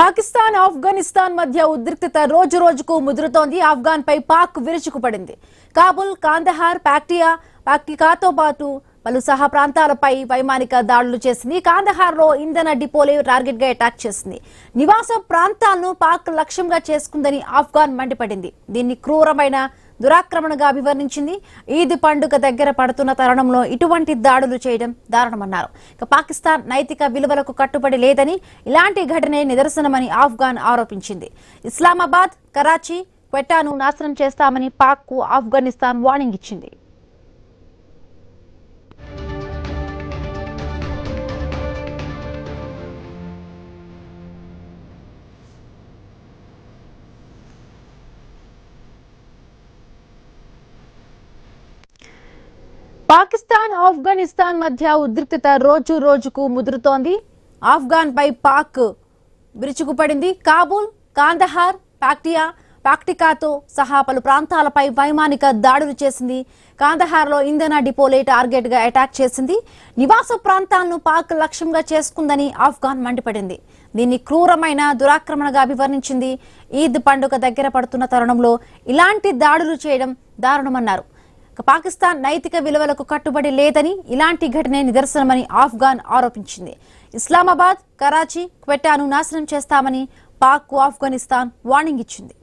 పాకిస్తాన్ ఆఫ్ఘనిస్తాన్ మధ్య ఉద్రిక్తత రోజు రోజుకు ముదురుతోంది. ఆఫ్ఘాన్ పై పాక్ విరుచుకుపడింది. కాబుల్, కాందహార్, పాక్టికాతో పాటు పలు సహా ప్రాంతాలపై వైమానిక దాడులు చేసింది. కాందహార్ లో ఇంధన డిపోలే టార్గెట్ గా అటాక్ చేసింది. నివాస ప్రాంతాలను పాక్ లక్ష్యంగా చేసుకుందని ఆఫ్ఘాన్ మండిపడింది. దీన్ని క్రూరమైన దురాక్రమణగా అభివర్ణించింది. ఈద్ పండుగ దగ్గర పడుతున్న తరుణంలో ఇటువంటి దాడులు చేయడం దారుణమన్నారు. పాకిస్తాన్ నైతిక విలువలకు కట్టుబడి లేదని, ఇలాంటి ఘటనే నిదర్శనమని ఆఫ్ఘాన్ ఆరోపించింది. ఇస్లామాబాద్, కరాచీ, క్వెటాను నాశనం చేస్తామని పాక్ కు ఆఫ్ఘనిస్తాన్ వార్నింగ్ ఇచ్చింది. పాకిస్తాన్ ఆఫ్ఘనిస్తాన్ మధ్య ఉద్రిక్తత రోజు రోజుకు ముదురుతోంది. ఆఫ్ఘాన్ పై పాక్ విరుచుకుపడింది. కాబూల్, కాందహార్, పాక్టికాతో సహా పలు ప్రాంతాలపై వైమానిక దాడులు చేసింది. కాందహార్ లో ఇంధన డిపోలే టార్గెట్ గా అటాక్ చేసింది. నివాస ప్రాంతాలను పాక్ లక్ష్యంగా చేసుకుందని ఆఫ్ఘాన్ మండిపడింది. దీన్ని క్రూరమైన దురాక్రమణగా అభివర్ణించింది. ఈద్ పండుగ దగ్గర పడుతున్న తరుణంలో ఇలాంటి దాడులు చేయడం దారుణమన్నారు. పాకిస్తాన్ నైతిక విలువలకు కట్టుబడి లేదని, ఇలాంటి ఘటనే నిదర్శనమని ఆఫ్ఘాన్ ఆరోపించింది. ఇస్లామాబాద్, కరాచీ, క్వెటాను నాశనం చేస్తామని పాక్ కు ఆఫ్ఘనిస్తాన్ వార్నింగ్ ఇచ్చింది.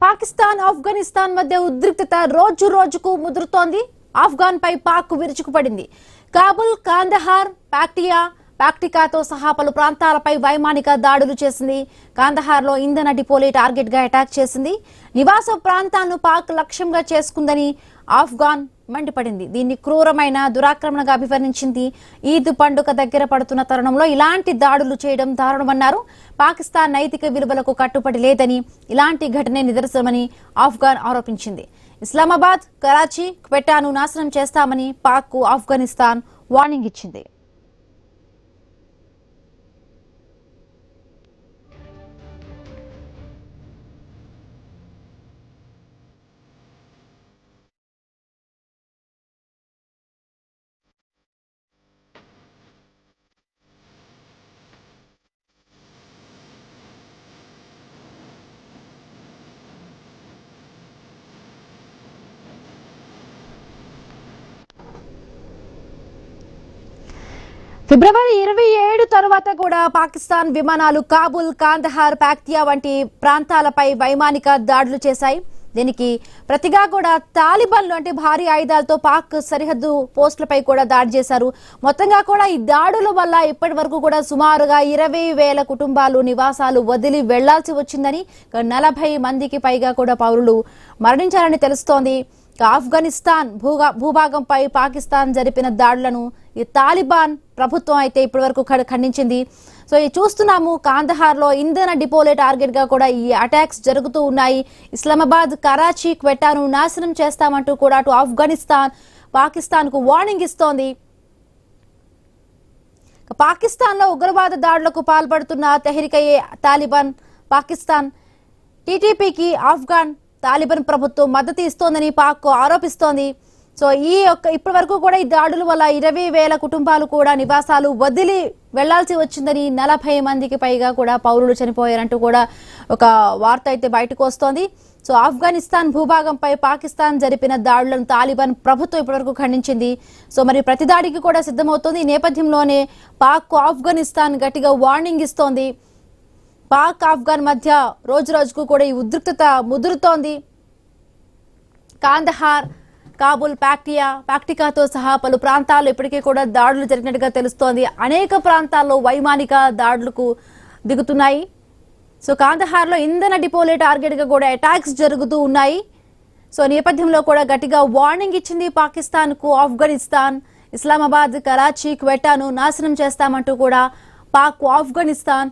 పాకిస్తాన్ ఆఫ్ఘనిస్తాన్ మధ్య ఉద్రిక్తత రోజు రోజుకు ముదురుతోంది. ఆఫ్ఘాన్ పై పాక్ విరుచుకుపడింది. కాబుల్, కాందహార్, పాక్టికాతో సహా పలు ప్రాంతాలపై వైమానిక దాడులు చేసింది. కాందహార్ లో ఇంధన డిపోలే టార్గెట్ గా అటాక్ చేసింది. నివాస ప్రాంతాలను పాక్ లక్ష్యంగా చేసుకుందని ఆఫ్ఘాన్ మండిపడింది. దీన్ని క్రూరమైన దురాక్రమణగా అభివర్ణించింది. ఈద్ పండుగ దగ్గర పడుతున్న తరుణంలో ఇలాంటి దాడులు చేయడం దారుణమన్నారు. పాకిస్తాన్ నైతిక విలువలకు కట్టుబడి లేదని, ఇలాంటి ఘటనే నిదర్శనమని ఆఫ్ఘాన్ ఆరోపించింది. ఇస్లామాబాద్, కరాచీ, క్వెటాను నాశనం చేస్తామని పాక్ కు ఆఫ్ఘనిస్తాన్ వార్నింగ్ ఇచ్చింది. ఫిబ్రవరి 27 తరువాత కూడా పాకిస్తాన్ విమానాలు కాబుల్, కాందహార్, పాక్తియా వంటి ప్రాంతాలపై వైమానిక దాడులు చేశాయి. దీనికి ప్రతిగా కూడా తాలిబాన్లు అంటే భారీ ఆయుధాలతో పాక్ సరిహద్దు పోస్టులపై కూడా దాడి చేశారు. మొత్తంగా కూడా ఈ దాడుల వల్ల ఇప్పటి వరకు కూడా సుమారుగా 20,000 కుటుంబాలు నివాసాలు వదిలి వెళ్లాల్సి వచ్చిందని, 40 మందికి పైగా కూడా పౌరులు మరణించారని తెలుస్తోంది. ఆఫ్ఘనిస్తాన్ భూభాగంపై పాకిస్తాన్ జరిపిన దాడులను ఈ తాలిబాన్ ప్రభుత్వం అయితే ఇప్పటి వరకు ఖండించింది. సో ఈ చూస్తున్నాము, కాందహార్ లో ఇంధన డిపోలే టార్గెట్ గా కూడా ఈ అటాక్స్ జరుగుతూ ఉన్నాయి. ఇస్లామాబాద్, కరాచీ, క్వెటాను నాశనం చేస్తామంటూ కూడా అటు ఆఫ్ఘనిస్తాన్ పాకిస్తాన్ కు వార్నింగ్ ఇస్తోంది. పాకిస్తాన్ లో ఉగ్రవాద దాడులకు పాల్పడుతున్న తెహ్రీక్-ఏ తాలిబాన్ పాకిస్తాన్ టీటీపీకి ఆఫ్ఘాన్ తాలిబాన్ ప్రభుత్వం మద్దతు ఇస్తోందని పాక్ ఆరోపిస్తోంది. సో ఇప్పటి వరకు కూడా ఈ దాడుల వల్ల 20,000 కుటుంబాలు కూడా నివాసాలు వదిలి వెళ్లాల్సి వచ్చిందని, 40 మందికి పైగా కూడా పౌరులు చనిపోయారంటూ కూడా ఒక వార్త అయితే బయటకు వస్తోంది. సో ఆఫ్ఘనిస్తాన్ భూభాగంపై పాకిస్తాన్ జరిపిన దాడులను తాలిబాన్ ప్రభుత్వం ఇప్పటివరకు ఖండించింది. సో మరి ప్రతిదాడికి కూడా సిద్ధమవుతోంది. ఈ నేపథ్యంలోనే పాక్ ఆఫ్ఘనిస్తాన్ గట్టిగా వార్నింగ్ ఇస్తోంది. పాక్ ఆఫ్ఘాన్ మధ్య రోజు రోజుకు కూడా ఈ ఉద్రిక్తత ముదురుతోంది. కాందహార్, కాబుల్, పాక్టికాతో సహా పలు ప్రాంతాల్లో ఇప్పటికే కూడా దాడులు జరిగినట్టుగా తెలుస్తోంది. అనేక ప్రాంతాల్లో వైమానిక దాడులకు దిగుతున్నాయి. సో కాందహార్ లో ఇంధన డిపోలే టార్గెట్ గా కూడా అటాక్స్ జరుగుతూ ఉన్నాయి. సో నేపథ్యంలో కూడా గట్టిగా వార్నింగ్ ఇచ్చింది పాకిస్తాన్కు ఆఫ్ఘనిస్తాన్. ఇస్లామాబాద్, కరాచీ, క్వెటాను నాశనం చేస్తామంటూ కూడా పాక్ ఆఫ్ఘనిస్తాన్